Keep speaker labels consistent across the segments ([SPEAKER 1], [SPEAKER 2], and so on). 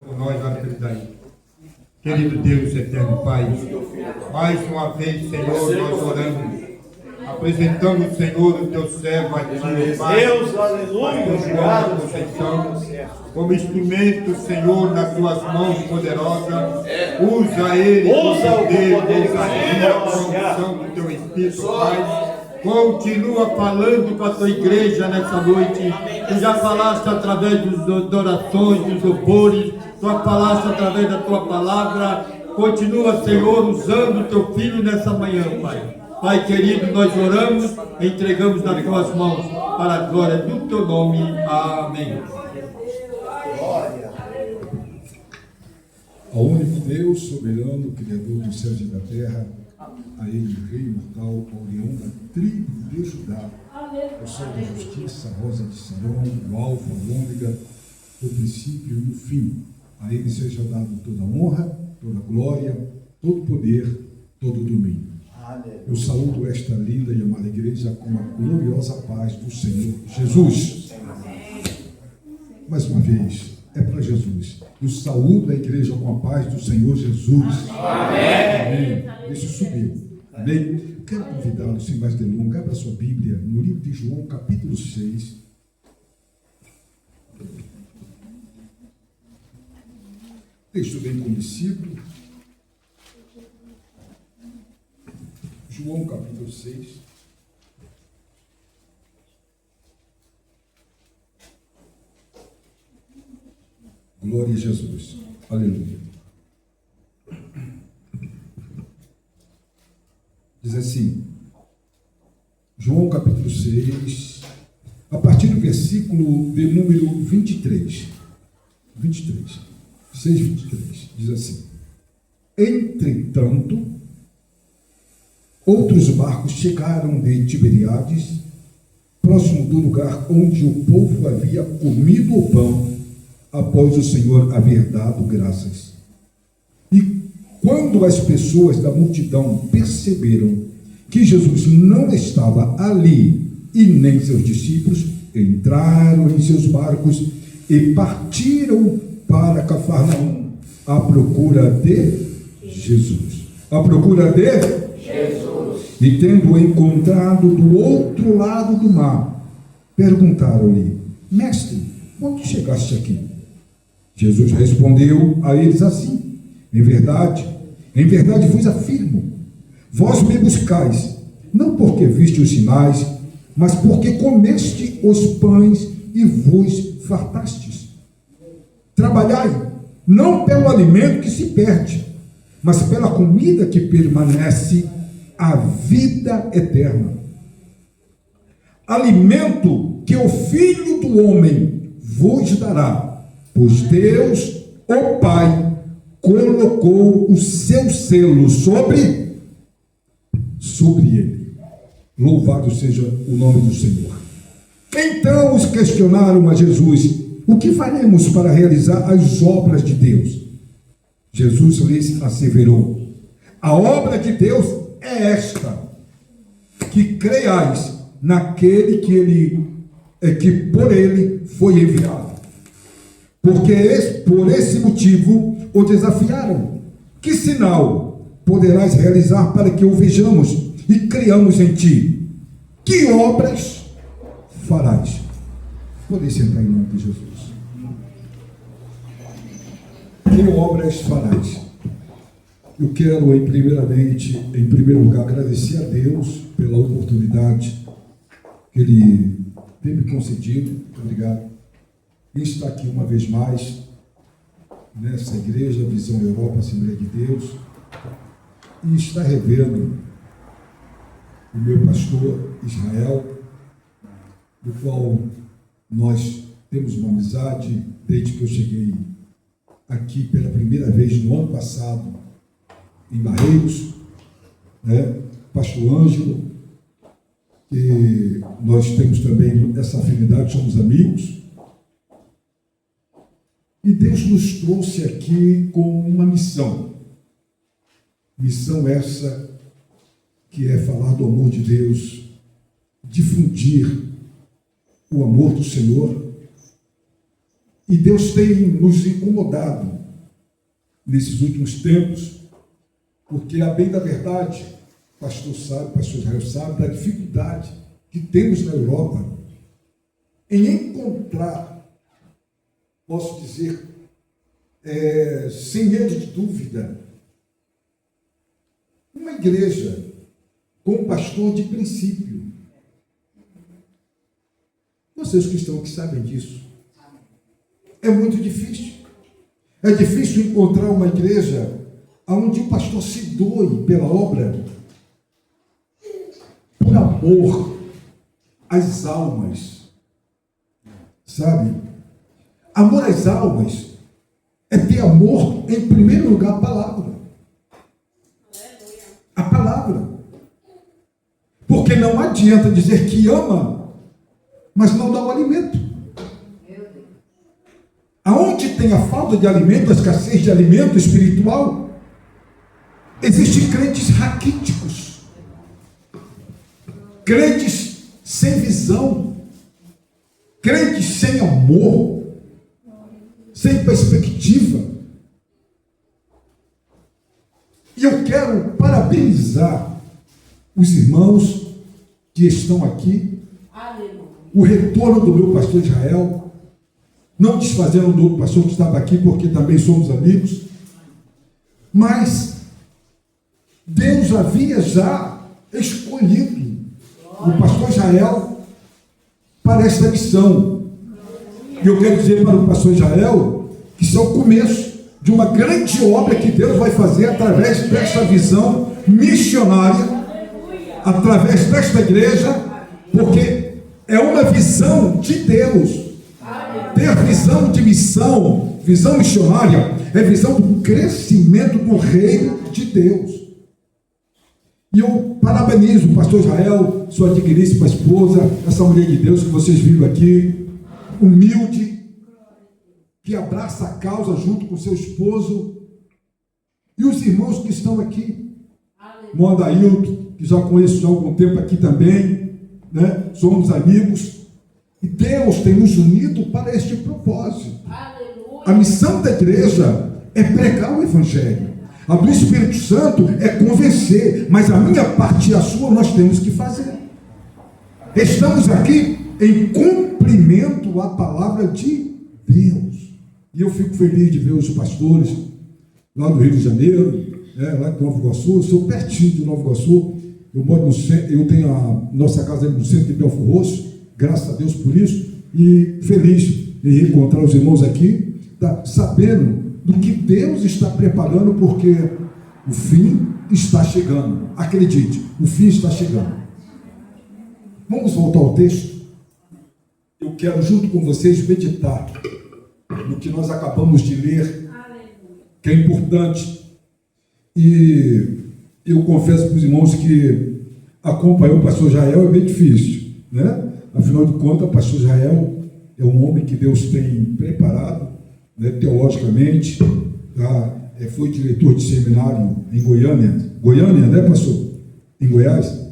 [SPEAKER 1] por nós na vida daí. Querido Deus, eterno Pai, mais uma vez, Senhor, nós oramos, apresentando, Senhor, o teu servo a ti, Pai,
[SPEAKER 2] Deus, aleluia,
[SPEAKER 1] Conceição, como instrumento, Senhor, nas tuas mãos poderosas, usa ele com poder, ousadia, com a unção do teu Espírito, Pai. Continua falando para a tua igreja nessa noite. Tu já falaste através das orações, dos louvores, tu falaste através da tua palavra. Continua, Senhor, usando o teu filho nessa manhã, Pai. Pai querido, nós oramos, entregamos nas tuas mãos, para a glória do teu nome. Amém.
[SPEAKER 2] Glória.
[SPEAKER 3] Ao único Deus, soberano, Criador dos céus e da terra, a Ele, Rei imortal, ao leão da tribo de Judá, o sol da justiça, a rosa de Sarão, o alfa, o ômega, o princípio e o fim. A Ele seja dado toda honra, toda glória, todo poder, todo domínio. Eu saúdo esta linda e amada igreja com a gloriosa paz do Senhor Jesus. Mais uma vez, é para Jesus. Eu saúdo a igreja com a paz do Senhor Jesus. Amém. Deixa eu subir. Amém. Eu quero convidá-lo, sem mais delongas, abra sua Bíblia no livro de João, capítulo 6. Texto bem conhecido. João, capítulo 6. Glória a Jesus. Aleluia. Diz assim, João capítulo 6, a partir do versículo de número 23. 6, 23. Diz assim: Entretanto, outros barcos chegaram de Tiberíades, próximo do lugar onde o povo havia comido o pão, após o Senhor haver dado graças. E quando as pessoas da multidão perceberam que Jesus não estava ali e nem seus discípulos, entraram em seus barcos e partiram para Cafarnaum à procura de Jesus. À procura de Jesus. E tendo-o encontrado do outro lado do mar, perguntaram-lhe: Mestre, quando chegaste aqui? Jesus respondeu a eles assim: em verdade vos afirmo, vós me buscais, não porque viste os sinais, mas porque comeste os pães e vos fartastes. Trabalhai, não pelo alimento que se perde, mas pela comida que permanece, a vida eterna. Alimento que o Filho do Homem vos dará, pois Deus, o Pai, colocou o seu selo sobre ele. Louvado seja o nome do Senhor. Então os questionaram a Jesus: o que faremos para realizar as obras de Deus? Jesus lhes asseverou: a obra de Deus é esta, que creiais naquele que por ele foi enviado. Porque por esse motivo o desafiaram: que sinal poderás realizar para que o vejamos e criamos em ti? Que obras farás? Podem sentar em nome de Jesus. Que obras farás? Eu quero, em primeiro lugar, agradecer a Deus pela oportunidade que Ele tem me concedido. Muito obrigado. E estar aqui uma vez mais nessa igreja, Visão Europa, Assembleia de Deus, e estar revendo o meu pastor Israel, do qual nós temos uma amizade desde que eu cheguei aqui pela primeira vez no ano passado, em Barreiros, pastor Ângelo, que nós temos também essa afinidade, somos amigos. E Deus nos trouxe aqui com uma missão. Missão essa que é falar do amor de Deus, difundir o amor do Senhor. E Deus tem nos incomodado nesses últimos tempos, porque, a bem da verdade, pastor sabe, pastor Israel sabe, da dificuldade que temos na Europa em encontrar, posso dizer, sem medo de dúvida, uma igreja com um pastor de princípio. Vocês que estão aqui sabem disso. É muito difícil. É difícil encontrar uma igreja onde o pastor se doe pela obra, por amor às almas. Sabe? Amor às almas é ter amor, em primeiro lugar, à palavra. A palavra. Porque não adianta dizer que ama, mas não dá o alimento. Aonde tem a falta de alimento, a escassez de alimento espiritual, existem crentes raquíticos, crentes sem visão, crentes sem amor, sem perspectiva. E eu quero parabenizar os irmãos que estão aqui, o retorno do meu pastor Israel, não desfazendo do outro pastor que estava aqui, porque também somos amigos, mas Deus havia já escolhido o pastor Israel para esta missão. E eu quero dizer para o pastor Israel que isso é o começo de uma grande obra que Deus vai fazer através desta visão missionária, através desta igreja, porque é uma visão de Deus. Ter visão de missão, visão missionária, é visão do crescimento do reino de Deus. E eu parabenizo o pastor Israel, sua digníssima esposa, essa mulher de Deus que vocês viram aqui, humilde, que abraça a causa junto com seu esposo, e os irmãos que estão aqui, Modailton, que já conheço há algum tempo aqui também, né? Somos amigos, e Deus tem nos unido para este propósito. Aleluia. A missão da igreja é pregar o Evangelho. A do Espírito Santo é convencer, mas a minha parte e a sua nós temos que fazer. Estamos aqui em cumprimento à palavra de Deus. E eu fico feliz de ver os pastores lá do Rio de Janeiro, lá de Nova Iguaçu. Eu sou pertinho de Nova Iguaçu. Eu moro no centro, eu tenho a nossa casa no centro de Belfort Roxo, graças a Deus por isso, e feliz em encontrar os irmãos aqui, sabendo do que Deus está preparando, porque o fim está chegando. Acredite, o fim está chegando. Vamos voltar ao texto. Eu quero, junto com vocês, meditar no que nós acabamos de ler, que é importante. E eu confesso para os irmãos que acompanhar o pastor Israel é bem difícil, né? Afinal de contas, o pastor Israel é um homem que Deus tem preparado, né, teologicamente, foi diretor de seminário em Goiânia, né, pastor? Em Goiás?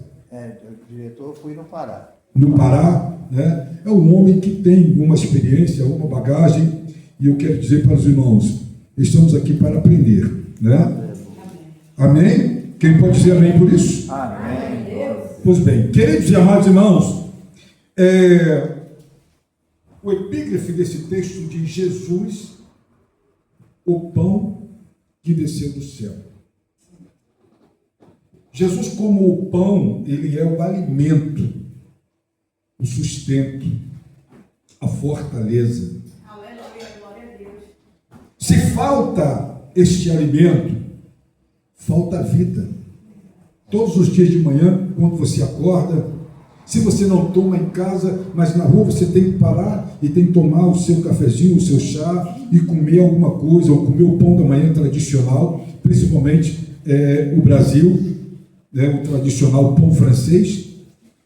[SPEAKER 2] Diretor, fui no Pará.
[SPEAKER 3] No Pará, né? É um homem que tem uma experiência, uma bagagem, e eu quero dizer para os irmãos, estamos aqui para aprender, né? Amém? Quem pode dizer amém por isso?
[SPEAKER 2] Amém.
[SPEAKER 3] Pois bem, queridos e amados irmãos, o epígrafe desse texto diz: Jesus, o pão que desceu do céu. Jesus, como o pão, ele é o alimento, o sustento, a fortaleza.
[SPEAKER 4] Aleluia, glória a Deus.
[SPEAKER 3] Se falta este alimento, falta a vida. Todos os dias de manhã, quando você acorda, se você não toma em casa, mas na rua você tem que parar e tem que tomar o seu cafezinho, o seu chá e comer alguma coisa, ou comer o pão da manhã tradicional, principalmente o Brasil, né, o tradicional pão francês,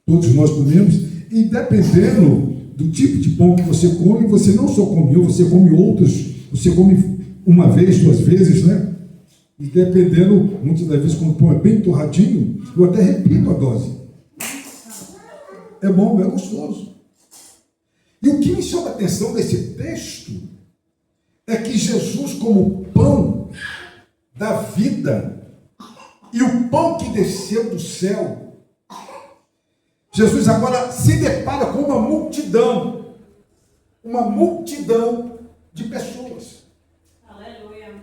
[SPEAKER 3] todos nós comemos, e dependendo do tipo de pão que você come, você não só come um, você come outros, você come uma vez, 2 vezes, né? E dependendo, muitas das vezes, quando o pão é bem torradinho, eu até repito a dose. É bom, é gostoso. E o que me chama a atenção desse texto é que Jesus, como pão, da vida e o pão que desceu do céu, Jesus agora se depara com uma multidão de pessoas.
[SPEAKER 4] Aleluia.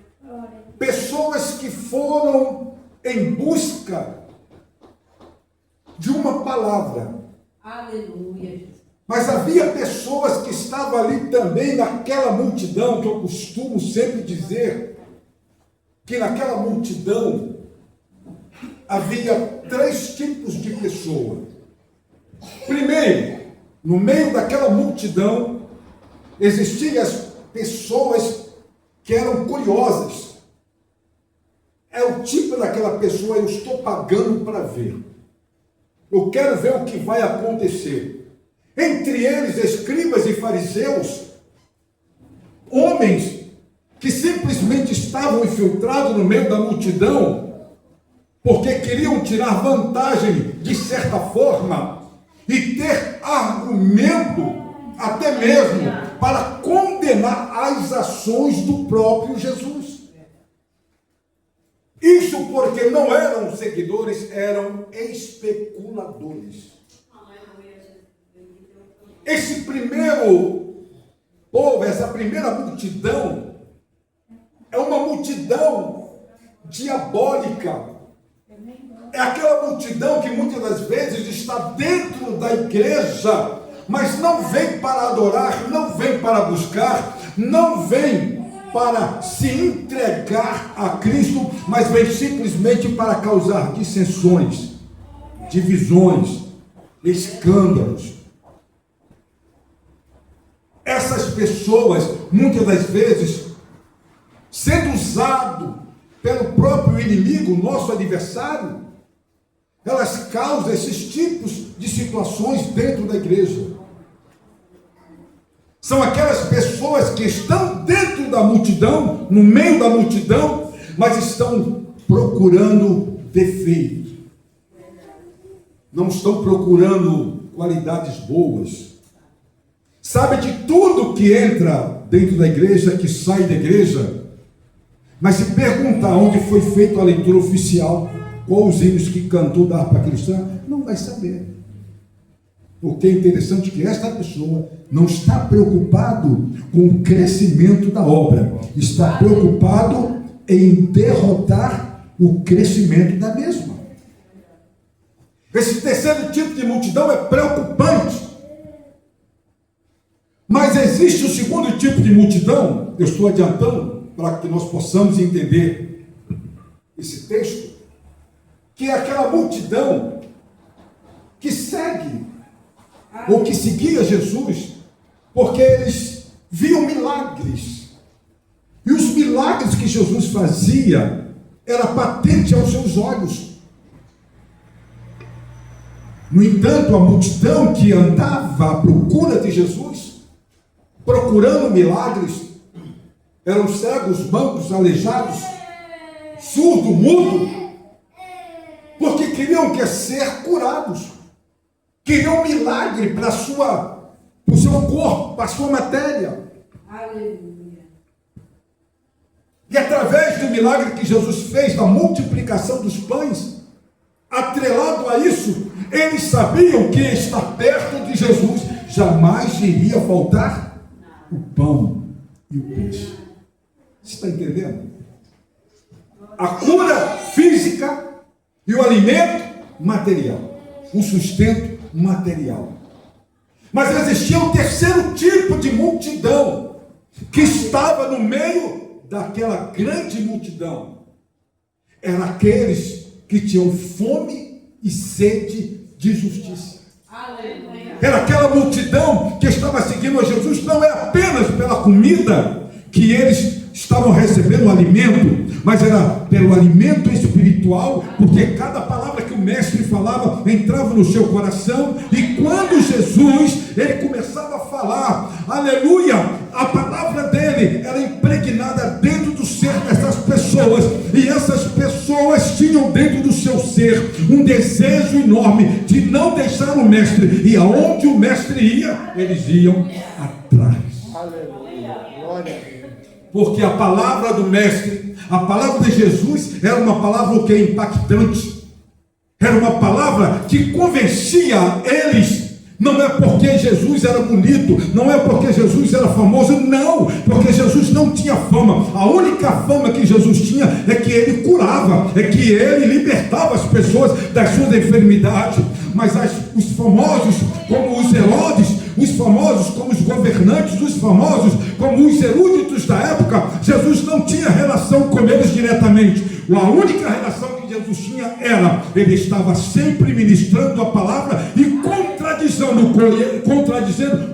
[SPEAKER 3] Pessoas que foram em busca de uma palavra.
[SPEAKER 4] Aleluia.
[SPEAKER 3] Mas havia pessoas que estavam ali também naquela multidão, que eu costumo sempre dizer, que naquela multidão havia 3 tipos de pessoa. Primeiro, no meio daquela multidão, existiam as pessoas que eram curiosas. É o tipo daquela pessoa: eu estou pagando para ver. Eu quero ver o que vai acontecer. Entre eles, escribas e fariseus, homens que simplesmente estavam infiltrados no meio da multidão, porque queriam tirar vantagem, de certa forma, e ter argumento, até mesmo, para condenar as ações do próprio Jesus. Isso porque não eram seguidores, eram especuladores. Esse primeiro povo, essa primeira multidão, é uma multidão diabólica. É aquela multidão que muitas das vezes está dentro da igreja, mas não vem para adorar, não vem para buscar, não vem para se entregar a Cristo, mas vem simplesmente para causar dissensões, divisões, escândalos. Essas pessoas, muitas das vezes, sendo usado pelo próprio inimigo, nosso adversário, elas causam esses tipos de situações dentro da igreja. São aquelas pessoas que estão dentro da multidão, no meio da multidão, mas estão procurando defeito. Não estão procurando qualidades boas. Sabe de tudo que entra dentro da igreja, que sai da igreja, mas se perguntar onde foi feita a leitura oficial, quais os hinos que cantou da harpa cristã, não vai saber. Porque é interessante que esta pessoa não está preocupado com o crescimento da obra, está preocupado em derrotar o crescimento da mesma. Esse terceiro tipo de multidão é preocupante. Mas existe o segundo tipo de multidão, eu estou adiantando para que nós possamos entender esse texto, que é aquela multidão que segue, ou que seguia Jesus, porque eles viam milagres. E os milagres que Jesus fazia era patente aos seus olhos. No entanto, a multidão que andava à procura de Jesus, procurando milagres, eram cegos, mancos, aleijados, surdo, mudo, porque queriam ser curados, queriam milagre para o seu corpo, para a sua matéria.
[SPEAKER 4] Aleluia.
[SPEAKER 3] E através do milagre que Jesus fez, da multiplicação dos pães, atrelado a isso, eles sabiam que estar perto de Jesus jamais iria faltar o pão e o peixe. Você está entendendo? A cura física e o alimento material, o sustento material. Mas existia um terceiro tipo de multidão que estava no meio daquela grande multidão. Eram aqueles que tinham fome e sede de justiça.
[SPEAKER 4] Aleluia.
[SPEAKER 3] Era aquela multidão que estava seguindo a Jesus, não é apenas pela comida que eles estavam recebendo o alimento, mas era pelo alimento espiritual, porque cada palavra que o mestre falava entrava no seu coração, e quando Jesus, ele começava a falar, aleluia, a palavra dele era impregnada dentro do ser dessas pessoas, e essas pessoas tinham dentro do seu ser um desejo enorme de não deixar o mestre, e aonde o mestre ia, eles iam atrás.
[SPEAKER 2] Aleluia. Glória a Deus.
[SPEAKER 3] Porque a palavra do Mestre, a palavra de Jesus, era uma palavra que é impactante. Era uma palavra que convencia eles. Não é porque Jesus era bonito, não é porque Jesus era famoso, não, porque Jesus não tinha fama. A única fama que Jesus tinha é que ele curava, é que ele libertava as pessoas das suas enfermidades. Mas os famosos, como os Herodes, os famosos como os governantes, os famosos como os eruditos da época, Jesus não tinha relação com eles diretamente. A única relação que Jesus tinha era, ele estava sempre ministrando a palavra e contradizendo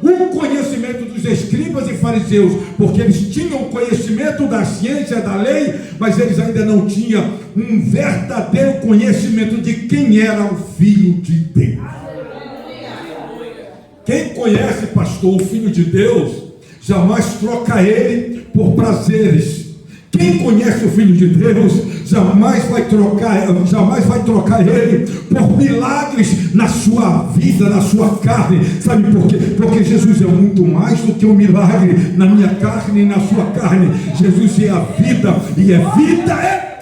[SPEAKER 3] o conhecimento dos escribas e fariseus, porque eles tinham conhecimento da ciência, da lei, mas eles ainda não tinham um verdadeiro conhecimento de quem era o Filho de Deus. Quem conhece, pastor, o Filho de Deus, jamais troca ele por prazeres. Quem conhece o Filho de Deus jamais vai trocar ele por milagres na sua vida, na sua carne. Sabe por quê? Porque Jesus é muito mais do que um milagre na minha carne e na sua carne. Jesus é a vida, e é vida eterna.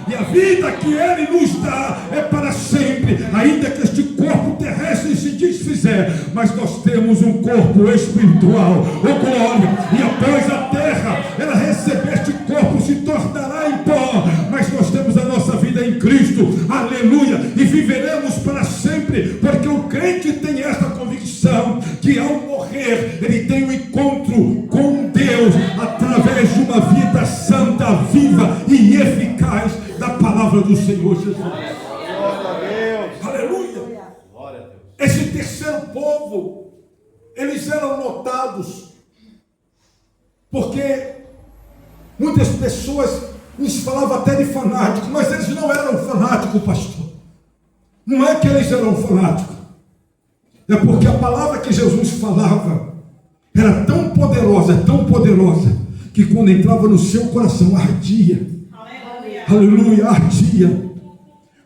[SPEAKER 3] E a vida que ele nos dá é para sempre, ainda que este corpo terrestre se desfizer, mas nós temos um corpo espiritual, glória, e após a terra ela receber este corpo se tornará em pó, mas nós temos a nossa vida em Cristo, aleluia, e viveremos para sempre, porque o crente tem esta convicção, que ao morrer ele tem um encontro com Deus, através de uma vida santa, viva e eficaz da palavra do Senhor Jesus. Aleluia. Esse terceiro povo, eles eram notados, porque muitas pessoas nos falavam até de fanáticos, mas eles não eram fanáticos, pastor. Não é que eles eram fanáticos, é porque a palavra que Jesus falava era tão poderosa, que quando entrava no seu coração ardia. Aleluia, ardia.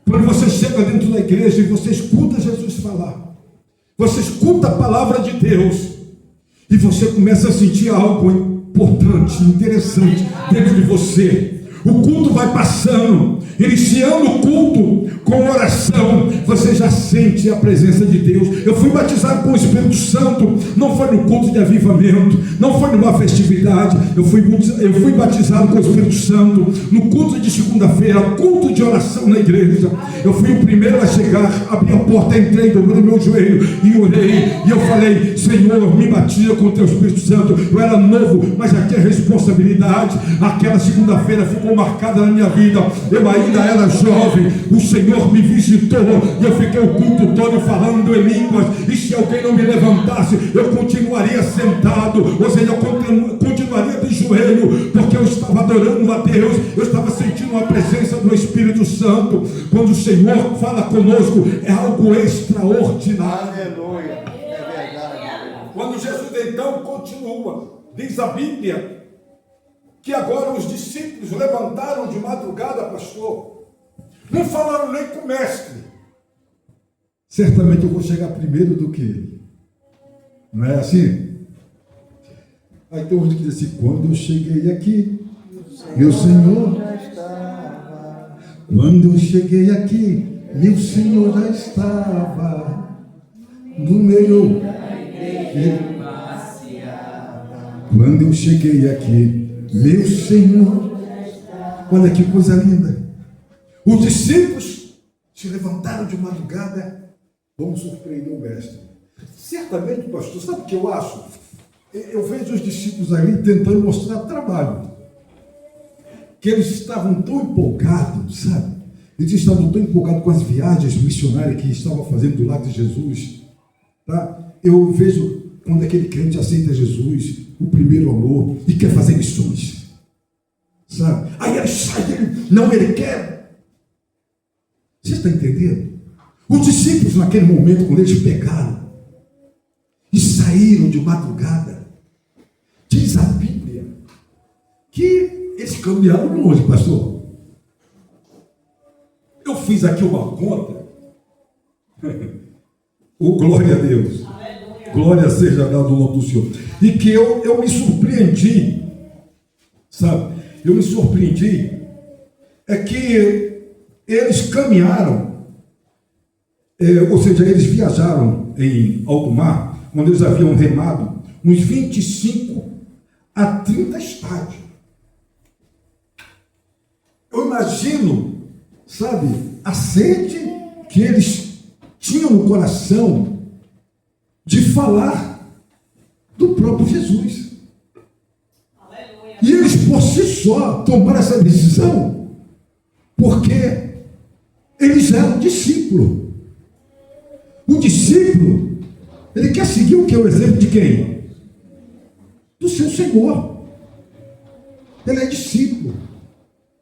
[SPEAKER 3] Quando você chega dentro da igreja e você escuta Jesus falar, você escuta a palavra de Deus, e você começa a sentir algo importante, interessante dentro de você. O culto vai passando, iniciando o culto com oração, você já sente a presença de Deus. Eu fui batizado com o Espírito Santo, não foi no culto de avivamento, não foi numa festividade, eu fui batizado com o Espírito Santo no culto de segunda-feira, culto de oração na igreja. Eu fui o primeiro a chegar, abri a porta, entrei, dobrei meu joelho e orei, e eu falei: Senhor, me batiza com o teu Espírito Santo. Eu era novo, mas aqui a responsabilidade, aquela segunda-feira ficou marcada na minha vida. Eu ainda era jovem, o Senhor me visitou e eu fiquei o culto todo falando em línguas, e se alguém não me levantasse, eu continuaria sentado, ou seja, eu continuaria de joelho, porque eu estava adorando a Deus, eu estava sentindo a presença do Espírito Santo. Quando o Senhor fala conosco, é algo extraordinário.
[SPEAKER 2] Aleluia, é verdade.
[SPEAKER 3] Quando Jesus então continua, diz a Bíblia que agora os discípulos levantaram de madrugada, pastor, não falaram nem com o mestre. Certamente eu vou chegar primeiro do que ele. Não é assim? Aí tem uns que dizem assim: quando eu cheguei aqui, meu Senhor já estava. Quando eu cheguei aqui, meu Senhor já estava no meio da igreja. Quando eu cheguei aqui, meu Senhor, olha que coisa linda. Os discípulos se levantaram de madrugada. Vamos surpreender o mestre. Certamente, pastor, sabe o que eu acho? Eu vejo os discípulos ali tentando mostrar trabalho. Que eles estavam tão empolgados, sabe? Eles estavam tão empolgados com as viagens missionárias que estavam fazendo do lado de Jesus. Tá? Eu vejo quando aquele crente aceita Jesus, o primeiro amor, e quer fazer missões. Sabe? Aí ele sai, ele quer. Você está entendendo? Os discípulos naquele momento, quando eles pegaram e saíram de madrugada, diz a Bíblia que eles caminharam longe, pastor. Eu fiz aqui uma conta. Glória a Deus. Glória seja dada ao nome do Senhor. E que eu me surpreendi Sabe? Eu me surpreendi, é que eles caminharam, ou seja, eles viajaram em alto mar, quando eles haviam remado uns 25 a 30 estádios. Eu imagino, sabe, a sede que eles tinham no coração de falar do próprio Jesus.
[SPEAKER 4] Aleluia.
[SPEAKER 3] E eles por si só tomaram essa decisão, porque eles eram discípulos. O discípulo, ele quer seguir o que? O exemplo de quem? Do seu Senhor. Ele é discípulo.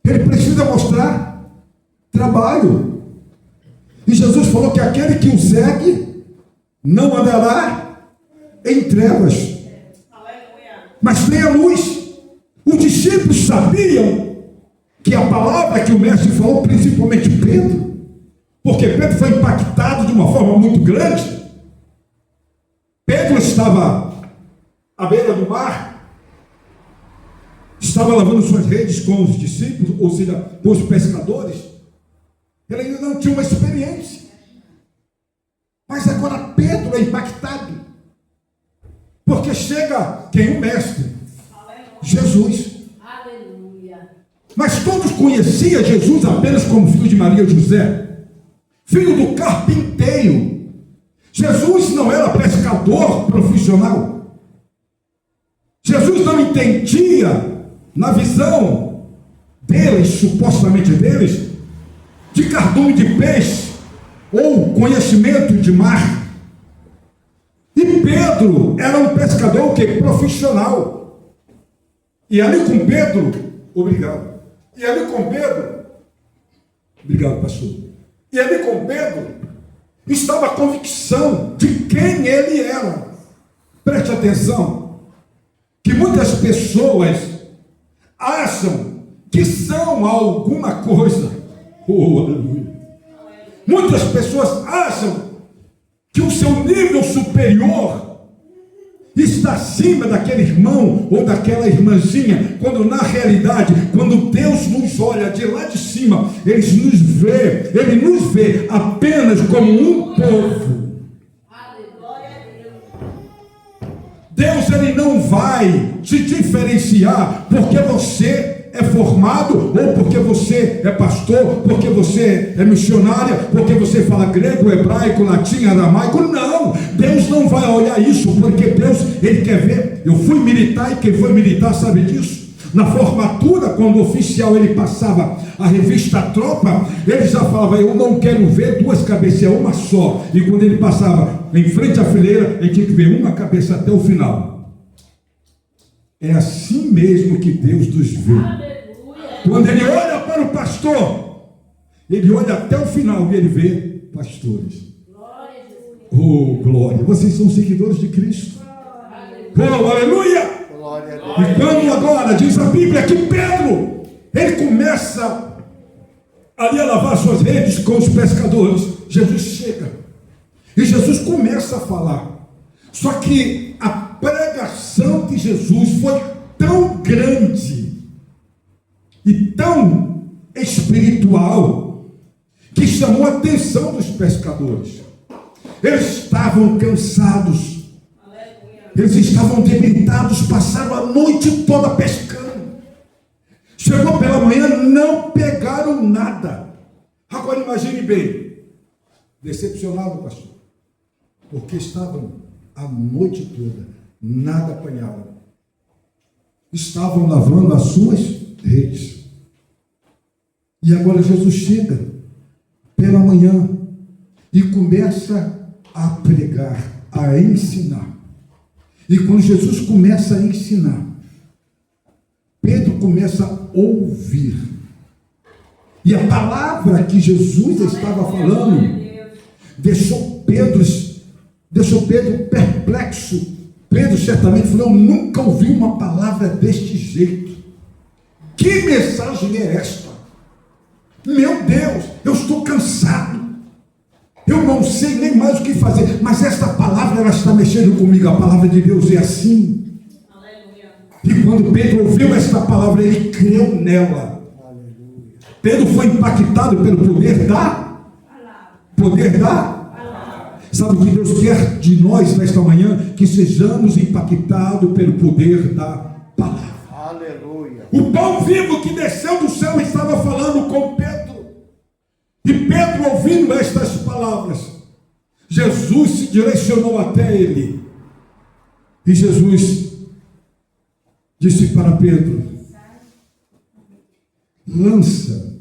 [SPEAKER 3] Ele precisa mostrar trabalho. E Jesus falou que aquele que o segue não andará em trevas,
[SPEAKER 4] Aleluia.
[SPEAKER 3] mas tem a luz. Os discípulos sabiam que a palavra que o mestre falou, principalmente Pedro, porque Pedro foi impactado de uma forma muito grande. Pedro estava à beira do mar, estava lavando suas redes com os discípulos, ou seja, com os pescadores. Ele ainda não tinha uma experiência. Mas agora Pedro é impactado, porque chega quem? O mestre, Jesus.
[SPEAKER 4] Aleluia.
[SPEAKER 3] Mas todos conheciam Jesus apenas como filho de Maria e José, filho do carpinteiro. Jesus não era pescador profissional. Jesus não entendia, na visão deles, supostamente deles, de cardume de peixe ou conhecimento de mar. E Pedro era um pescador o quê? Profissional. E ali com Pedro, obrigado. E ali com Pedro, obrigado, pastor. E ali com Pedro estava a convicção de quem ele era. Preste atenção, que muitas pessoas acham que são alguma coisa. Oh, aleluia. Muitas pessoas acham que o seu nível superior está acima daquele irmão ou daquela irmãzinha, quando na realidade, quando Deus nos olha de lá de cima, Ele nos vê apenas como um povo. Deus, Ele não vai te diferenciar porque você é formado, ou porque você é pastor, porque você é missionária, porque você fala grego, hebraico, latim, aramaico. Não, Deus não vai olhar isso, porque Deus, Ele quer ver. Eu fui militar e quem foi militar sabe disso. Na formatura, quando o oficial ele passava a revista Tropa, ele já falava: eu não quero ver duas cabeças, é uma só. E quando ele passava em frente à fileira, ele tinha que ver uma cabeça até o final. É assim mesmo que Deus nos vê. Quando Ele olha para o pastor, Ele olha até o final e Ele vê pastores. Oh, glória! Vocês são seguidores de Cristo. Oh, aleluia!
[SPEAKER 2] Glória a Deus.
[SPEAKER 3] E quando agora diz a Bíblia que Pedro, ele começa ali a lavar suas redes com os pescadores, Jesus chega e Jesus começa a falar. Só que a pregação de Jesus foi tão grande e tão espiritual que chamou a atenção dos pescadores. Eles estavam cansados, eles estavam debilitados, passaram a noite toda pescando. Chegou pela manhã, não pegaram nada. Agora imagine bem, decepcionado, pastor, porque estavam a noite toda, nada apanharam. Estavam lavando as suas redes. E agora Jesus chega pela manhã e começa a pregar, a ensinar. E quando Jesus começa a ensinar, Pedro começa a ouvir. E a palavra que Jesus estava falando deixou Pedro perplexo. Pedro certamente falou: eu nunca ouvi uma palavra deste jeito. Que mensagem é esta? Meu Deus, eu estou cansado. Eu não sei nem mais o que fazer. Mas esta palavra, ela está mexendo comigo. A palavra de Deus é assim.
[SPEAKER 4] Aleluia.
[SPEAKER 3] E quando Pedro ouviu esta palavra, ele creu nela. Pedro foi impactado pelo poder da palavra. Sabe o que Deus quer de nós nesta manhã? Que sejamos impactados pelo poder da palavra.
[SPEAKER 2] Aleluia.
[SPEAKER 3] O pão vivo que desceu do céu estava falando com Pedro. E Pedro, ouvindo estas palavras, Jesus se direcionou até ele. E Jesus disse para Pedro: lança,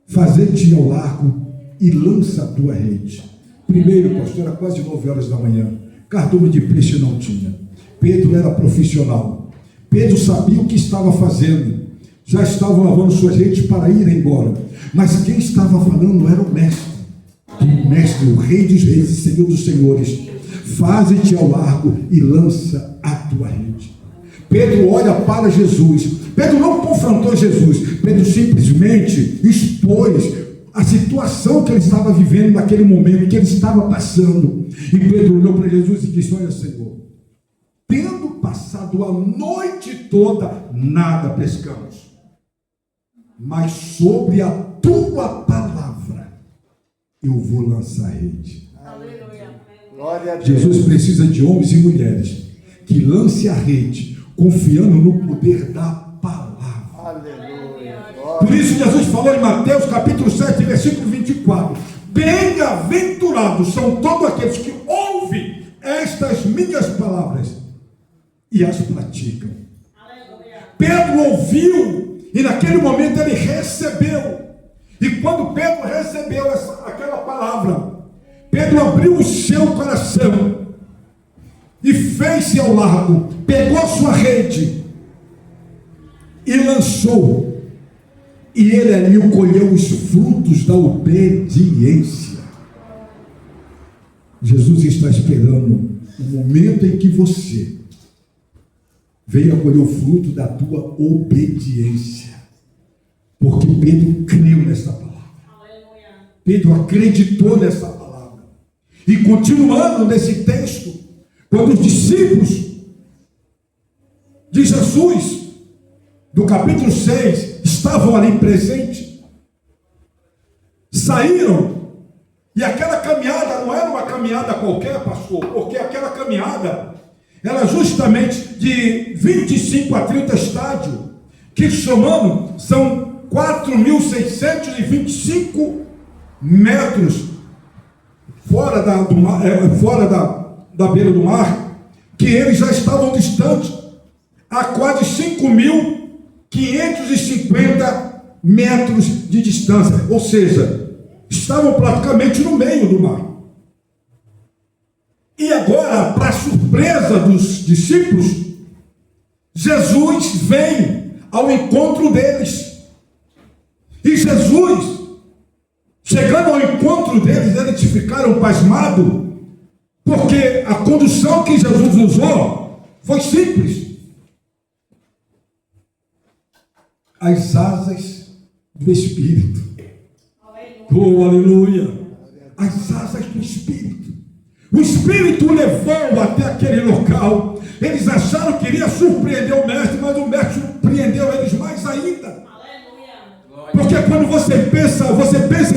[SPEAKER 3] faze-te ao largo e lança a tua rede. Primeiro, pastor, era quase 9 horas da manhã. Cardume de peixe não tinha. Pedro era profissional. Pedro sabia o que estava fazendo. Já estavam lavando suas redes para ir embora. Mas quem estava falando era o mestre. O mestre, o rei dos reis e senhor dos senhores. Faze-te ao largo e lança a tua rede. Pedro olha para Jesus. Pedro não confrontou Jesus. Pedro simplesmente expôs a situação que ele estava vivendo naquele momento, que ele estava passando. E Pedro olhou para Jesus e disse: olha, Senhor, tendo passado a noite toda, nada pescamos, mas sobre a tua palavra eu vou lançar a rede.
[SPEAKER 2] Glória a Deus.
[SPEAKER 3] Jesus precisa de homens e mulheres que lancem a rede, confiando no poder da palavra.
[SPEAKER 2] Aleluia.
[SPEAKER 3] Por isso Jesus falou em Mateus capítulo 7, versículo 24: bem-aventurados são todos aqueles que ouvem estas minhas palavras e as praticam. Pedro ouviu e naquele momento ele recebeu. E quando Pedro recebeu aquela palavra, Pedro abriu o seu coração e fez-se ao largo, pegou sua rede e lançou. E ele ali colheu os frutos da obediência. Jesus está esperando o momento em que você venha colher o fruto da tua obediência. Porque Pedro creu nessa palavra. Pedro acreditou nessa palavra. E continuando nesse texto, quando os discípulos de Jesus, do capítulo 6, estavam ali presentes, saíram, e aquela caminhada não era uma caminhada qualquer, pastor, porque aquela caminhada era justamente de 25 a 30 estádios, que somando são 4.625 metros fora da beira do mar, que eles já estavam distantes a quase 5.550 metros de distância, ou seja, estavam praticamente no meio do mar. E agora, para surpresa dos discípulos, Jesus vem ao encontro deles. E Jesus, chegando ao encontro deles, eles ficaram pasmados, porque a condução que Jesus usou foi simples. As asas do Espírito. Oh, aleluia! As asas do Espírito. O Espírito o levou até aquele local. Eles acharam que iria surpreender o mestre, mas o mestre surpreendeu eles mais ainda. Porque quando você pensa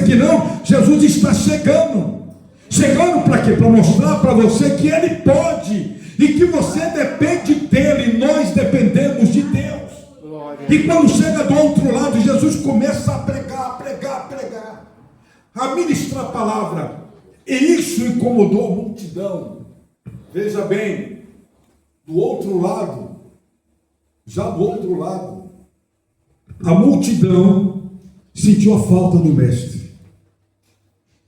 [SPEAKER 3] que não, Jesus está chegando. Chegando para quê? Para mostrar para você que Ele pode e que você depende dEle. Nós dependemos de Deus. E quando chega do outro lado, Jesus começa a pregar, a ministrar a palavra. E isso incomodou a multidão. Veja bem, do outro lado, a multidão sentiu a falta do mestre.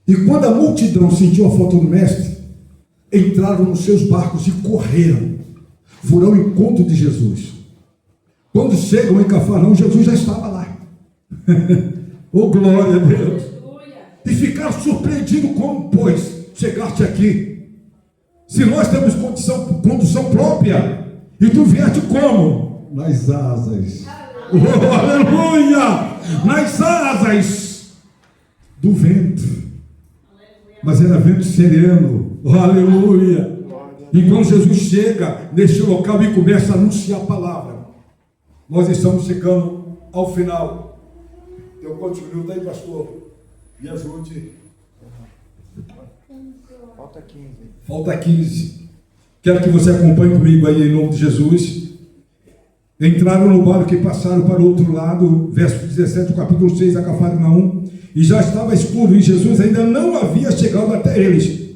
[SPEAKER 3] E quando a multidão sentiu a falta do mestre, entraram nos seus barcos e correram, foram ao encontro de Jesus. Quando chegam em Cafarnaum, Jesus já estava lá. Oh, glória a Deus! E ficaram surpreendidos: como, pois, chegaste aqui? Se nós temos condução própria, e tu vieste como? Nas asas. Oh, aleluia! Nas asas do vento. Mas era vento sereno. Oh, aleluia! E quando Jesus chega neste local e começa a anunciar a palavra, nós estamos chegando ao final. Eu continuo daí, pastor. Me ajude.
[SPEAKER 2] Falta 15.
[SPEAKER 3] Falta 15. Quero que você acompanhe comigo aí em nome de Jesus. Entraram no barco e passaram para o outro lado, verso 17, capítulo 6, a Cafarnaum, e já estava escuro, e Jesus ainda não havia chegado até eles.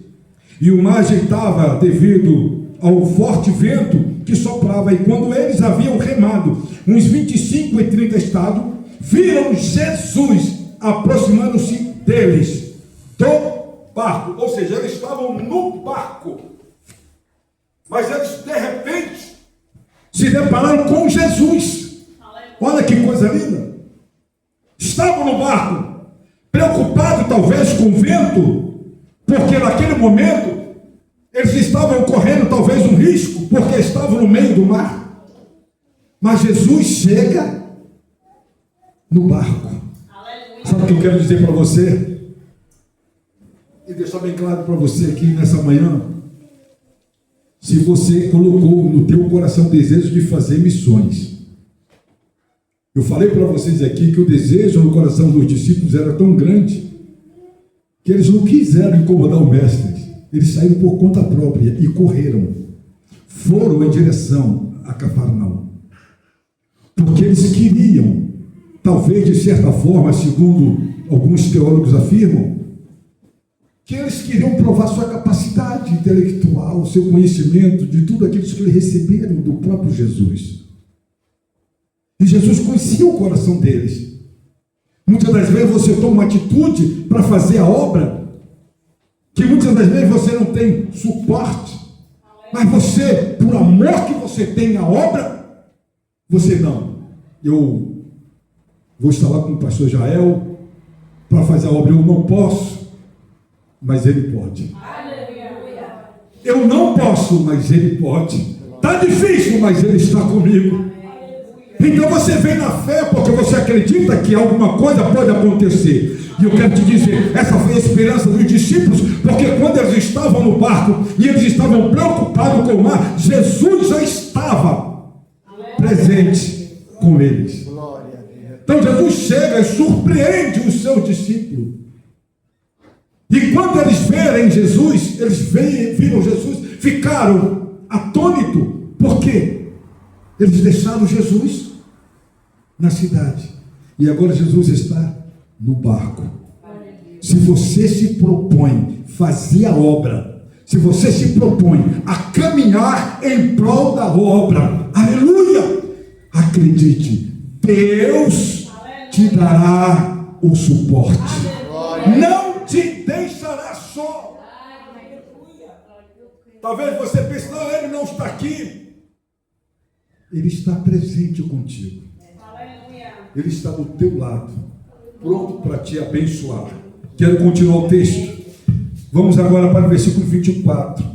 [SPEAKER 3] E o mar agitava devido ao forte vento que soprava, e quando eles haviam remado uns 25 e 30 estados, viram Jesus aproximando-se deles, do barco, ou seja, eles estavam no barco, mas eles de repente se depararam com Jesus. Olha que coisa linda. Estavam no barco, preocupados talvez com o vento, porque naquele momento eles estavam correndo talvez um risco, porque estavam no meio do mar. Mas Jesus chega no barco. Sabe o que eu quero dizer para você? E deixar bem claro para você aqui nessa manhã. Se você colocou no teu coração o desejo de fazer missões, eu falei para vocês aqui que o desejo no coração dos discípulos era tão grande que eles não quiseram incomodar o mestre. Eles saíram por conta própria e correram. Foram em direção a Cafarnaum. Porque eles queriam, talvez de certa forma, segundo alguns teólogos afirmam, que eles queriam provar sua capacidade intelectual, seu conhecimento, de tudo aquilo que eles receberam do próprio Jesus. E Jesus conhecia o coração deles. Muitas das vezes você toma uma atitude para fazer a obra, que muitas das vezes você não tem suporte, mas você, por amor que você tem na obra, você não. Eu vou estar lá com o pastor Jael para fazer a obra, eu não posso, mas ele pode. Eu não posso, mas ele pode. Está difícil, mas ele está comigo. Então você vem na fé porque você acredita que alguma coisa pode acontecer. E eu quero te dizer, essa foi a esperança dos discípulos, porque quando eles estavam no barco e eles estavam preocupados com o mar, Jesus já estava presente com eles. Então Jesus chega e surpreende os seus discípulos. E quando eles verem Jesus, eles viram Jesus, ficaram atônitos, porque eles deixaram Jesus na cidade. E agora Jesus está no barco. Se você se propõe fazer a obra, se você se propõe a caminhar em prol da obra, aleluia, acredite, Deus te dará o suporte. Não te deixará só. Talvez você pense, não, ele não está aqui. Ele está presente contigo. Ele está do teu lado, pronto para te abençoar. Quero continuar o texto. Vamos agora para o versículo 24.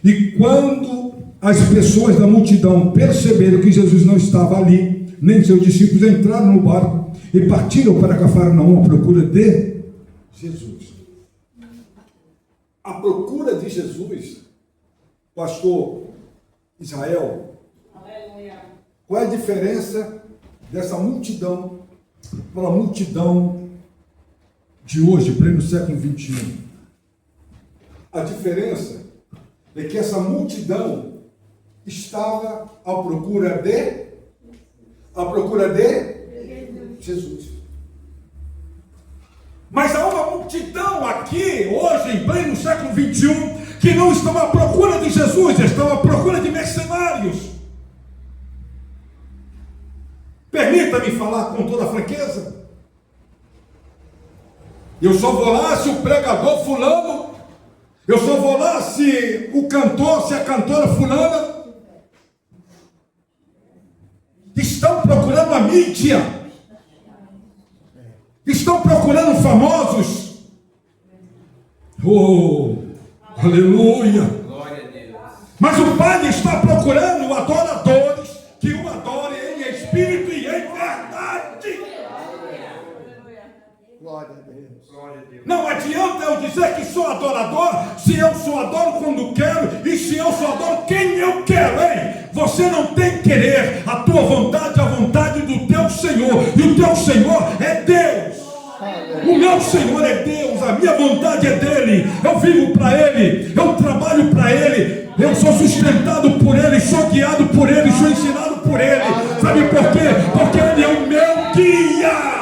[SPEAKER 3] E quando as pessoas da multidão perceberam que Jesus não estava ali, nem seus discípulos, entraram no barco e partiram para Cafarnaum à procura de Jesus. A procura de Jesus, pastor Israel, qual é a diferença dessa multidão para a multidão de hoje, pleno século 21? A diferença é que essa multidão estava à procura de Jesus. Mas há uma multidão aqui, hoje, em pleno século 21, que não estão à procura de Jesus, estão à procura de mercenários. Permita-me falar com toda franqueza. Eu só vou lá se o pregador fulano, eu só vou lá se o cantor, se a cantora fulana. Estão procurando a mídia. Estão procurando famosos. Oh, aleluia.
[SPEAKER 5] Glória a Deus.
[SPEAKER 3] Mas o Pai está procurando adoradores que o adorem em espírito e em verdade.
[SPEAKER 2] Glória a Deus.
[SPEAKER 1] Glória a Deus.
[SPEAKER 3] Não adianta eu dizer que sou adorador, se eu só adoro quando quero, e se eu só adoro quem eu quero, hein? Você não tem que querer a tua vontade, a vontade do teu Senhor, e o teu Senhor é Deus. O meu Senhor é Deus, a minha vontade é dele, eu vivo para ele, eu trabalho para ele, eu sou sustentado por ele, sou guiado por ele, sou ensinado por ele. Sabe por quê? Porque ele é o meu guia.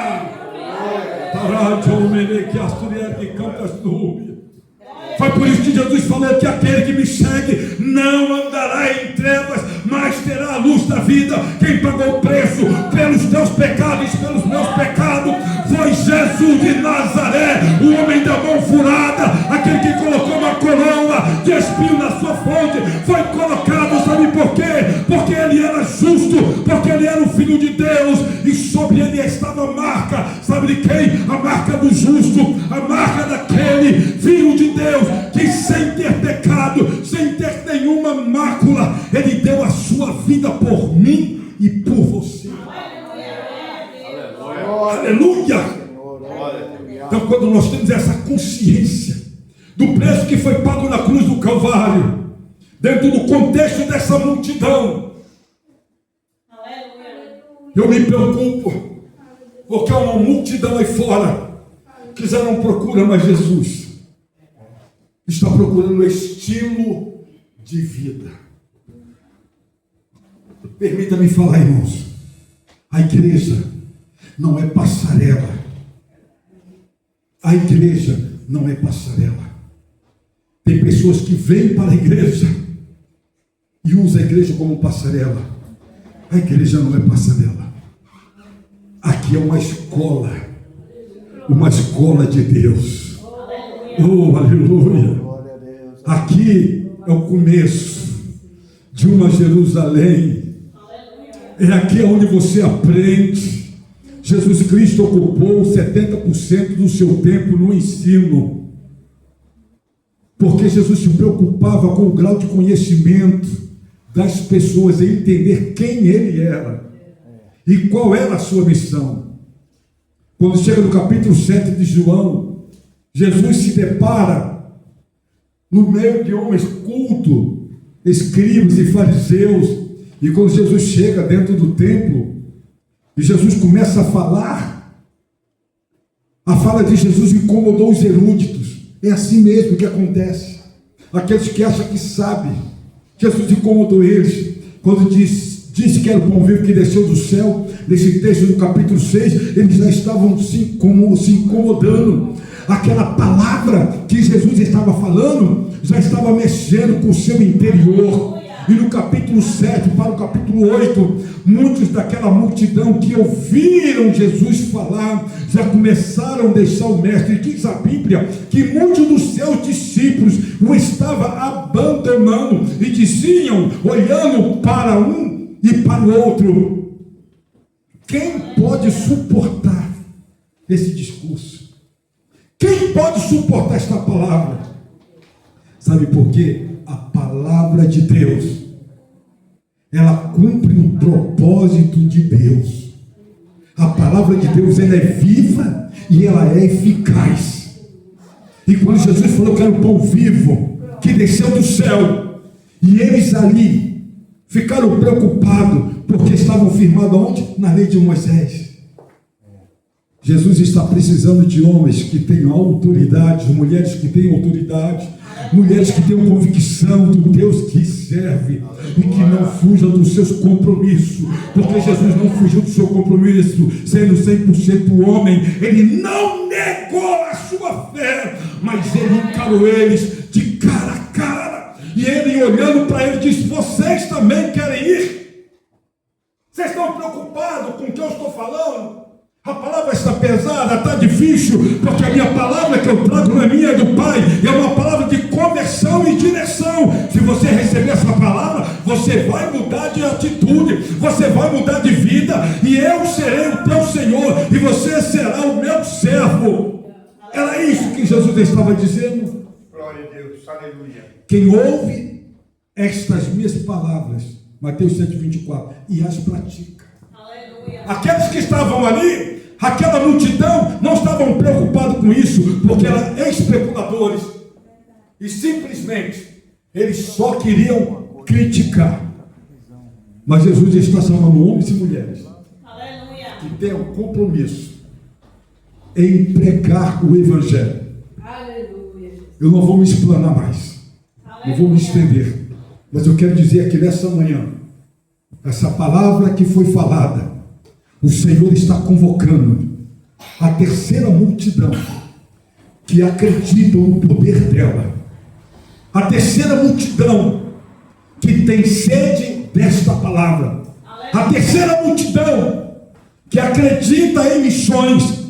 [SPEAKER 3] Foi por isso que Jesus falou que aquele que me segue não andará em trevas, mas terá a luz da vida. Quem pagou o preço pelos teus pecados, pelos meus pecados, foi Jesus de Nazaré, o homem da mão furada, aquele que colocou uma coroa de espinho na sua fronte. Foi colocado, sabe por quê? Porque ele era justo, porque ele era o Filho de Deus, e sobre ele estava a marca, sabe de quem? A marca do justo, a marca daquele Filho de Deus, que sem ter pecado, sem ter nenhuma mácula, ele deu a sua vida por mim e por você. Aleluia! Então, quando nós temos essa consciência do preço que foi pago na cruz do Calvário, dentro do contexto dessa multidão, eu me preocupo, porque há uma multidão aí fora que já não procura mais Jesus, está procurando estilo de vida. Permita-me falar, irmãos, a igreja não é passarela. A igreja não é passarela. Tem pessoas que vêm para a igreja e usam a igreja como passarela. A igreja não é passarela. Aqui é uma escola de Deus. Oh, aleluia.
[SPEAKER 2] Glória a Deus.
[SPEAKER 3] Aqui é o começo de uma Jerusalém. É aqui onde você aprende. Jesus Cristo ocupou 70% do seu tempo no ensino, porque Jesus se preocupava com o grau de conhecimento das pessoas, em entender quem ele era e qual era a sua missão. Quando chega no capítulo 7 de João, Jesus se depara no meio de homens cultos, escribas e fariseus, e quando Jesus chega dentro do templo, e Jesus começa a falar, a fala de Jesus incomodou os eruditos. É assim mesmo que acontece. Aqueles que acham que sabem, Jesus incomodou eles. Quando disse que era o pão vivo que desceu do céu, nesse texto do capítulo 6, eles já estavam se incomodando. Aquela palavra que Jesus estava falando, já estava mexendo com o seu interior. E no capítulo 7 para o capítulo 8, muitos daquela multidão que ouviram Jesus falar, já começaram a deixar o mestre. Diz a Bíblia que muitos dos seus discípulos o estavam abandonando e diziam, olhando para um e para o outro: quem pode suportar esse discurso? Quem pode suportar esta palavra? Sabe por quê? A palavra de Deus, ela cumpre um propósito de Deus. A palavra de Deus, ela é viva e ela é eficaz. E quando Jesus falou que era o pão vivo que desceu do céu, e eles ali ficaram preocupados, porque estavam firmados onde? Na lei de Moisés. Jesus está precisando de homens que tenham autoridade, mulheres que tenham autoridade, mulheres que tenham convicção do Deus que serve e que não fujam dos seus compromissos, porque Jesus não fugiu do seu compromisso, sendo 100% homem. Ele não negou a sua fé, mas ele encarou eles de cara a cara, e ele, olhando para ele, disse: vocês também querem ir? Vocês estão preocupados com o que eu estou falando? A palavra está pesada, está difícil, porque a minha palavra que eu trago não é minha, é do Pai, é uma palavra de conversão e direção. Se você receber essa palavra, você vai mudar de atitude, você vai mudar de vida, e eu serei o teu Senhor, e você será o meu servo. Era isso que Jesus estava dizendo.
[SPEAKER 1] Glória a Deus, aleluia.
[SPEAKER 3] Quem ouve estas minhas palavras, Mateus 7,24, e as pratica.
[SPEAKER 4] Aleluia.
[SPEAKER 3] Aqueles que estavam ali, Aquela multidão não estavam preocupados com isso, porque eram especuladores. E simplesmente, eles só queriam criticar. Mas Jesus está chamando homens e mulheres
[SPEAKER 4] Aleluia.
[SPEAKER 3] que tenham compromisso em pregar o Evangelho.
[SPEAKER 4] Aleluia.
[SPEAKER 3] Eu não vou me explanar mais. Não vou me estender. Mas eu quero dizer aqui nessa manhã, essa palavra que foi falada, o Senhor está convocando a terceira multidão que acredita no poder dela. A terceira multidão que tem sede desta palavra. A terceira multidão que acredita em missões.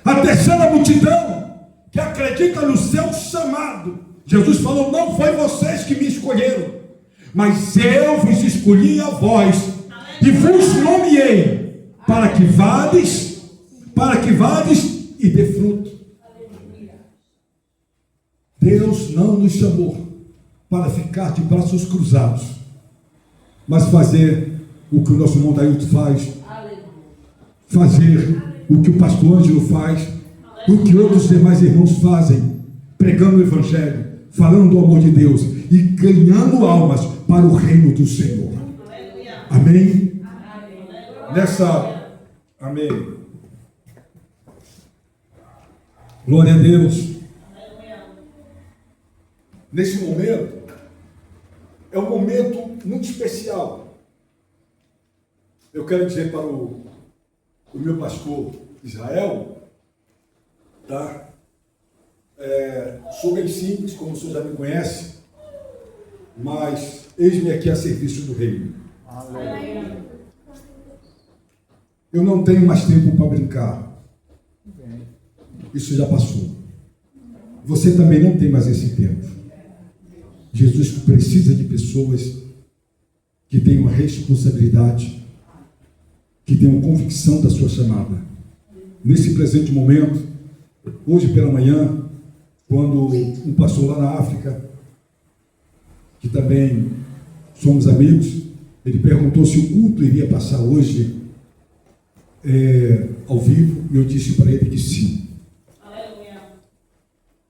[SPEAKER 3] A terceira multidão que acredita no seu chamado. Jesus falou: não foi vocês que me escolheram, mas eu vos escolhi a vós e vos nomeei para que vades e dê fruto. Deus não nos chamou para ficar de braços cruzados, mas fazer o que o nosso irmão Dailton faz, fazer o que o pastor Ângelo faz, o que outros demais irmãos fazem, pregando o Evangelho, falando do amor de Deus e ganhando almas para o reino do Senhor. Amém? Amém. Glória a Deus. Nesse momento, é um momento muito especial. Eu quero dizer para o meu pastor Israel, tá? Sou bem simples, como o senhor já me conhece, mas eis-me aqui a serviço do reino. Eu não tenho mais tempo para brincar. Isso já passou. Você também não tem mais esse tempo. Jesus precisa de pessoas que tenham uma responsabilidade, que tenham convicção da sua chamada. Nesse presente momento, hoje pela manhã, quando um pastor lá na África, que também somos amigos, ele perguntou se o culto iria passar hoje ao vivo, e eu disse para ele que sim.
[SPEAKER 4] Aleluia.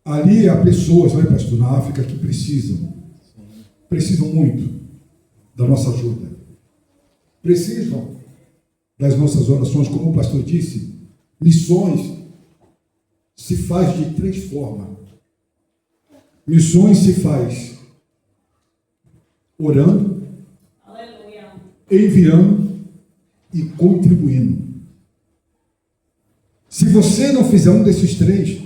[SPEAKER 3] Ali há pessoas, não é, pastor, na África que precisam muito da nossa ajuda, precisam das nossas orações. Como o pastor disse, missões se faz de 3 formas. Missões se faz orando,
[SPEAKER 4] Aleluia.
[SPEAKER 3] enviando e contribuindo. Se você não fizer um desses 3,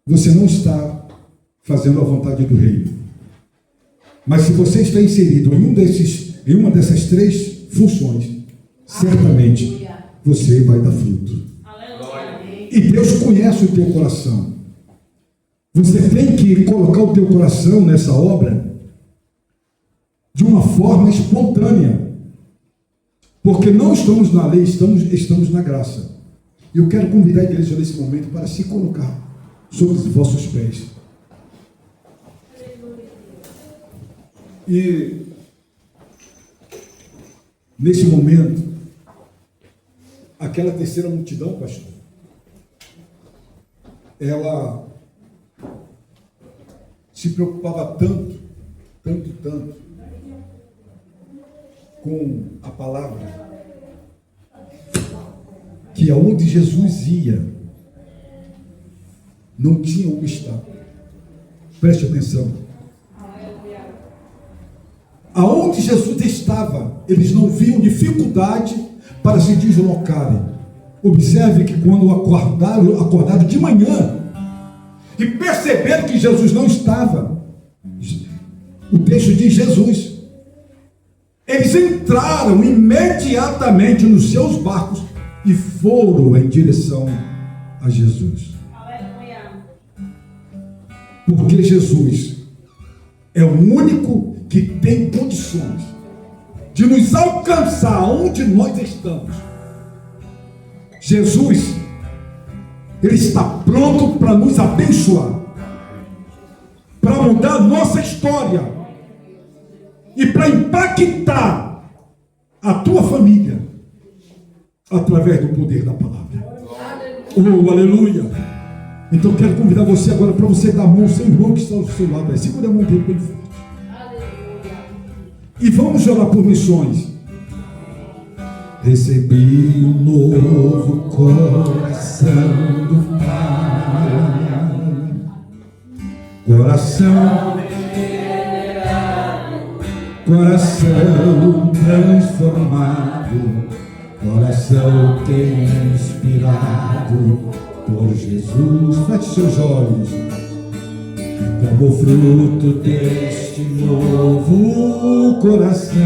[SPEAKER 3] você não está fazendo a vontade do reino. Mas se você está inserido em uma dessas 3 funções, certamente você vai dar fruto.
[SPEAKER 4] Aleluia.
[SPEAKER 3] E Deus conhece o teu coração. Você tem que colocar o teu coração nessa obra de uma forma espontânea. Porque não estamos na lei, estamos na graça. E eu quero convidar a igreja nesse momento para se colocar sobre os vossos pés. E nesse momento, aquela terceira multidão, pastor, ela se preocupava tanto com a palavra, que aonde Jesus ia, não tinha obstáculo. Preste atenção. Aonde Jesus estava, eles não viam dificuldade para se deslocarem. Observe que quando acordaram de manhã e perceberam que Jesus não estava, o texto diz Jesus, eles entraram imediatamente nos seus barcos e foram em direção a Jesus.
[SPEAKER 4] Aleluia.
[SPEAKER 3] Porque Jesus é o único que tem condições de nos alcançar onde nós estamos. Jesus, Ele está pronto para nos abençoar, para mudar a nossa história e para impactar a tua família, através do poder da palavra. Oh, aleluia! Então quero convidar você agora para você dar a mão ao seu irmão que está ao seu lado. Segura a mão dele bem forte. E vamos orar por missões. Recebi um novo coração do Pai, coração transformado, coração que é inspirado por Jesus. Feche seus olhos. Como fruto deste novo coração,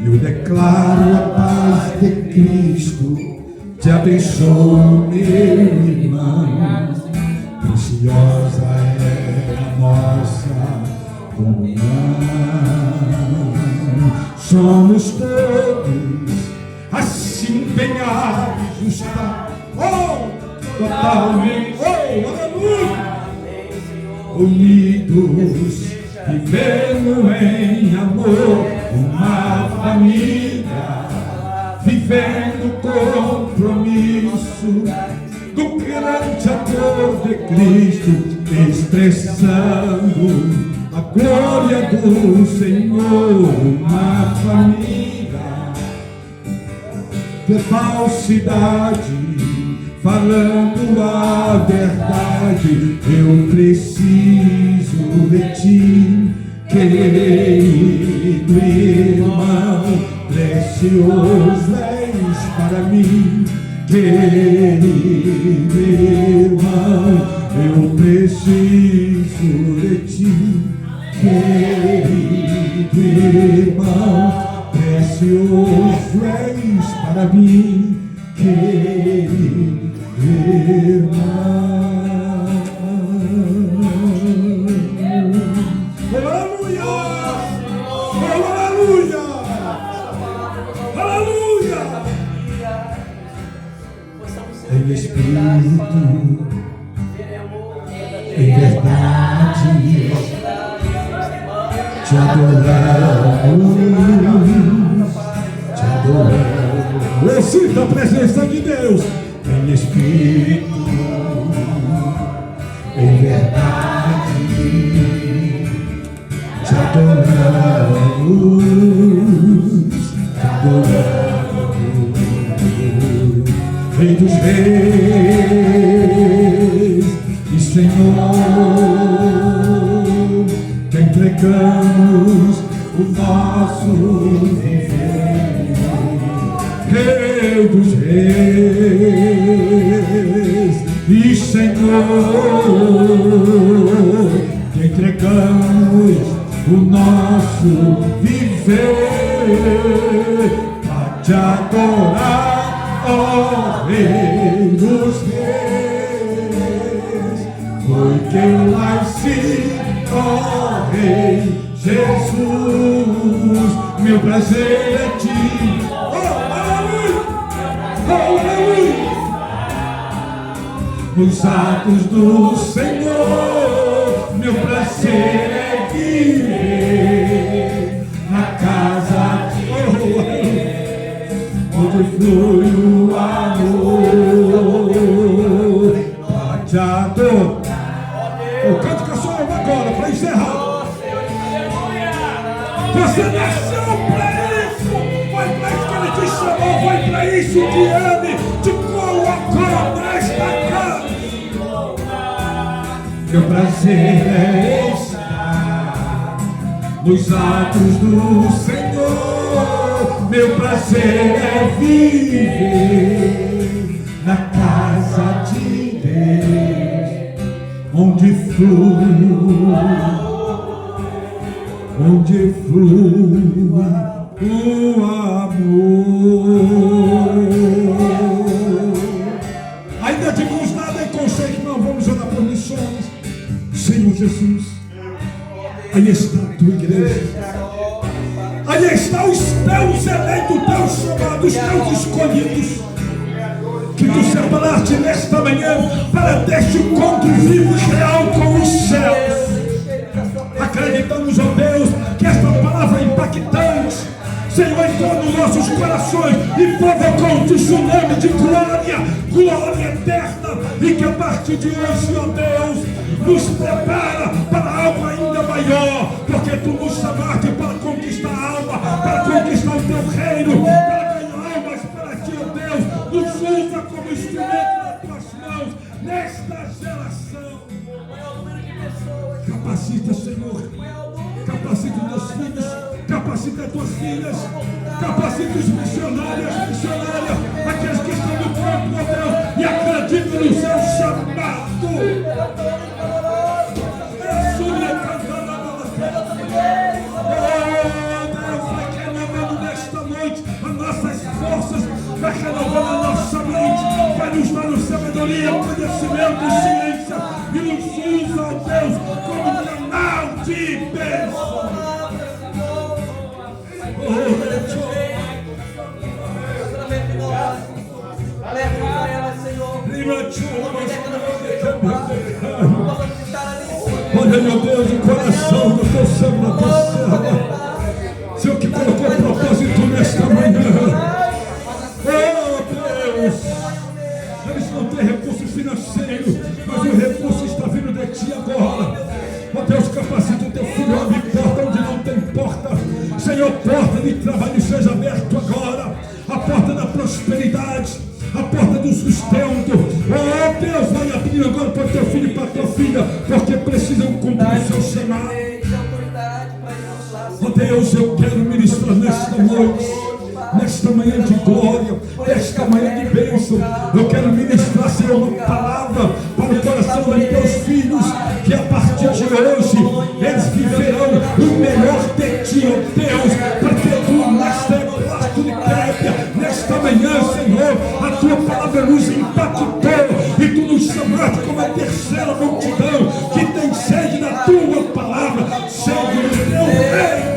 [SPEAKER 3] eu declaro a paz de Cristo, te abençoo, meu irmão. Preciosa é a nossa comunhão. Somos todos assim empenhados, totalmente, aleluia, unidos, vivendo em amor, uma família, vivendo compromisso do grande amor de Cristo, expressando a glória do Senhor, uma família de falsidade, falando a verdade. Eu preciso de ti, querido irmão, precioso és para mim, querido irmão, eu preciso de ti, querido irmão, precioso és para mim, querido irmão. Aleluia! Aleluia! Aleluia! Em espírito, em verdade, te adoramos, te adoramos. Eu sinto a presença de Deus em espírito, em verdade, te adoramos, te adoramos. Rei dos reis e Senhor, te entregamos o nosso viver. Rei dos reis e Senhor, te entregamos o nosso viver para te adorar, ó Rei dos reis. Foi que eu nasci, ó Rei Jesus, meu prazer é ti. Oh, aleluia! Oh, aleluia! Nos atos do Senhor, meu prazer é viver na casa de onde flui o amor para te adorar. Eu canto com a sua alma agora para encerrar. Você nasceu para isso, foi para isso que ele te chamou, foi para isso que ele te colocou nesta casa. Meu prazer é estar nos atos do Senhor, meu prazer é viver na casa de Deus, onde flui o amor. Ainda de mãos dadas com você que não vamos orar por missões. Senhor Jesus, aí está a tua igreja, aí está os teus eleitos, teus chamados, teus escolhidos, que tu separaste nesta manhã para deste encontro vivo e real com os céus. Acreditamos, ó Deus, que esta palavra é impactante, Senhor, entrou no nosso nossos corações e provocou um tsunami de glória, glória eterna, e que a partir de hoje, ó Deus, nos prepara para algo ainda maior, porque tu nos chamaste para conquistar a alma, para conquistar o teu reino, para ganhar almas para ti, ó Deus. Nos usa como instrumento nas tuas mãos nesta geração. Capacita, Senhor, capacita os teus filhos, capacita as tuas filhas, capacita os missionários, missionárias, aqueles que estão no campo, ó Deus, e acreditam no seu chamado. Vai renovando nesta noite as nossas forças, vai renovando a nossa mente, vai nos dando sabedoria, conhecimento, ciência, e nos usa, ó Deus, como canal de bênção. Olha, meu Deus, o coração do teu servo, da tua serva, Senhor, que colocou propósito nesta manhã. Oh Deus, eles não têm recurso financeiro, mas o recurso está vindo de ti agora. Oh Deus, capacita o teu filho, abre porta onde não tem porta. Senhor, porta de trabalho seja aberta agora, a porta da prosperidade, a porta do sustento. Oh Deus, vai abrir agora para o teu filho e para a tua filha, porque precisam cumprir o seu chamado. Oh Deus, eu quero ministrar nesta noite, nesta manhã de glória, nesta manhã de bênção. Eu quero ministrar, Senhor, uma palavra para o coração dos teus filhos, que a partir de hoje eles viverão o melhor de ti, ó Deus, porque tu nesta quarto de Clélia, nesta manhã, Senhor, a tua palavra nos impactou e tu nos chamaste como a terceira multidão que tem sede da tua palavra, sede do teu reino.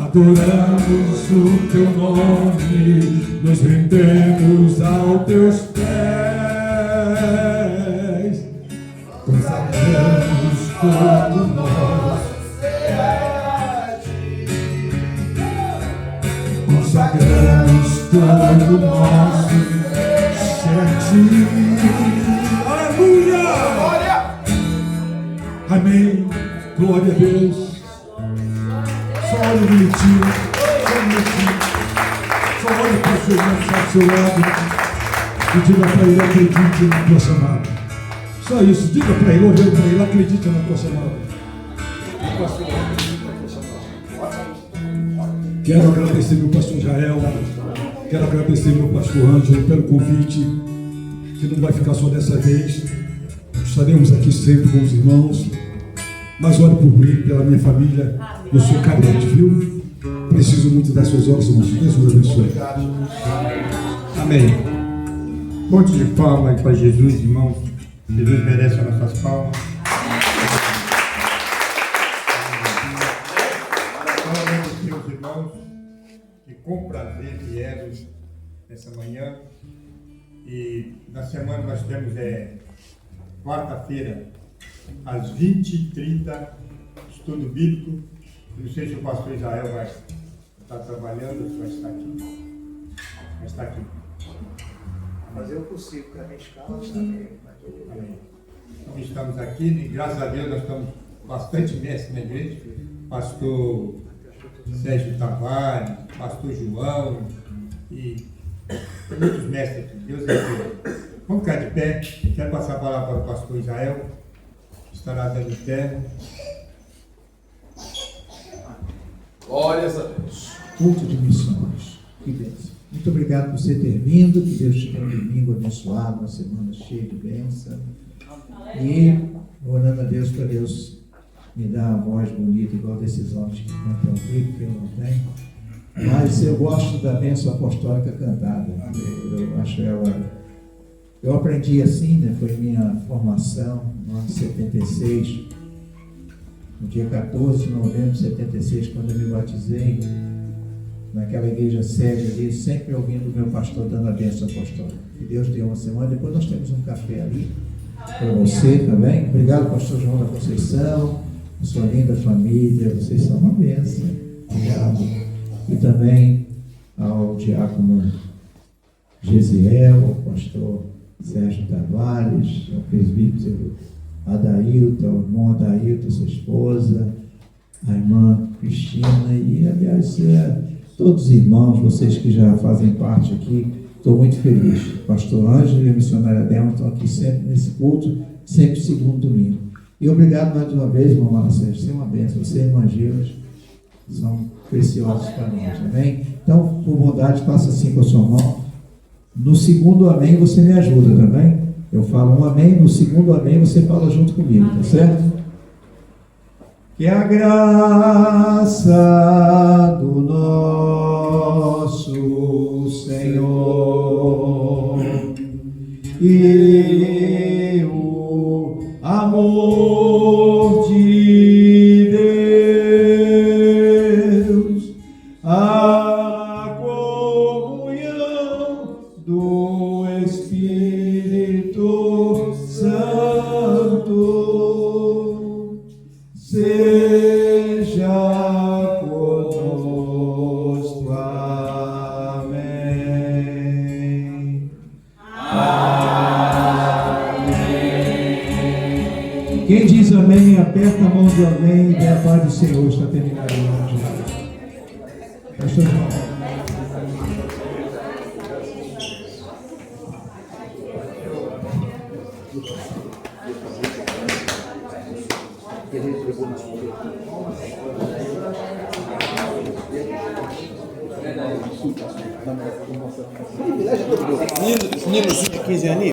[SPEAKER 3] Adoramos o teu nome, nos rendemos aos teus pés, consagramos todo nosso ser a ti, consagramos todo nosso ser a ti. Aleluia! Amém. Glória a Deus. Só olha um minutinho, só olha para o seu irmão que está ao seu lado e diga para ele: acredite na tua chamada. Só isso, diga para ele, olha para ele: acredite na tua chamada. Quero agradecer meu pastor Israel, quero agradecer meu pastor Ângelo pelo convite, que não vai ficar só dessa vez, estaremos aqui sempre com os irmãos. Mas ore por mim, pela minha família. Eu sou carente, viu? Preciso muito das suas orações. Deus o abençoe.
[SPEAKER 1] Amém. Ponte de palma para Jesus, irmãos. Jesus merece as nossas palmas. Parabéns, meus irmãos, que com prazer vieram nessa manhã. E na semana nós temos quarta-feira, às 20h30, estudo bíblico. Não sei se o pastor Israel vai estar trabalhando, se vai estar aqui. Vai estar aqui.
[SPEAKER 2] Fazer o possível para a minha escala também.
[SPEAKER 1] Então estamos aqui e graças a Deus nós estamos bastante mestres na igreja. Pastor Sérgio Tavares, pastor João e muitos mestres aqui. Deus abençoe. Vamos ficar de pé. Quero passar a palavra para o pastor Israel. Estará dando terra.
[SPEAKER 5] Glórias a Deus.
[SPEAKER 3] Culto de missões. Que bênção.
[SPEAKER 2] Muito obrigado por você ter vindo, que Deus te dê um domingo abençoado, uma semana cheia de bênção. E orando a Deus para Deus me dar uma voz bonita, igual desses homens que cantam aqui, porque eu não tenho. Mas eu gosto da bênção apostólica cantada. Eu acho ela... Eu aprendi assim, né? Foi minha formação no ano de 76, no dia 14 de novembro de 76, quando eu me batizei, naquela igreja sede ali, sempre ouvindo o meu pastor dando a bênção apostólica. Que Deus deu uma semana, depois nós temos um café ali para você também. Obrigado, pastor João da Conceição, sua linda família, vocês são uma bênção. Obrigado. E também ao diácono Gesiel, ao pastor Sérgio Tavares, ao presbítero Adailton, ao irmão Adailton, sua esposa, a irmã Cristina e, aliás, todos os irmãos, vocês que já fazem parte aqui, estou muito feliz. O pastor Ângelo e a missionária Delma estão aqui sempre nesse culto, sempre segundo domingo. E obrigado mais uma vez, irmão Marcelo, você é uma bênção, você e irmã Geuras são preciosos para nós, amém? Então, por bondade, faça assim com a sua mão. No segundo amém você me ajuda também. Eu falo um amém, no segundo amém você fala junto comigo, tá certo? Que a graça do nosso Senhor e o amor de Deus, a comunhão do Espírito Santo seja conosco. Amém. Amém. Quem diz amém, aperta a mão de alguém e a paz do Senhor. Está terminado. Pastor João.
[SPEAKER 5] Menino, 15 aninhos.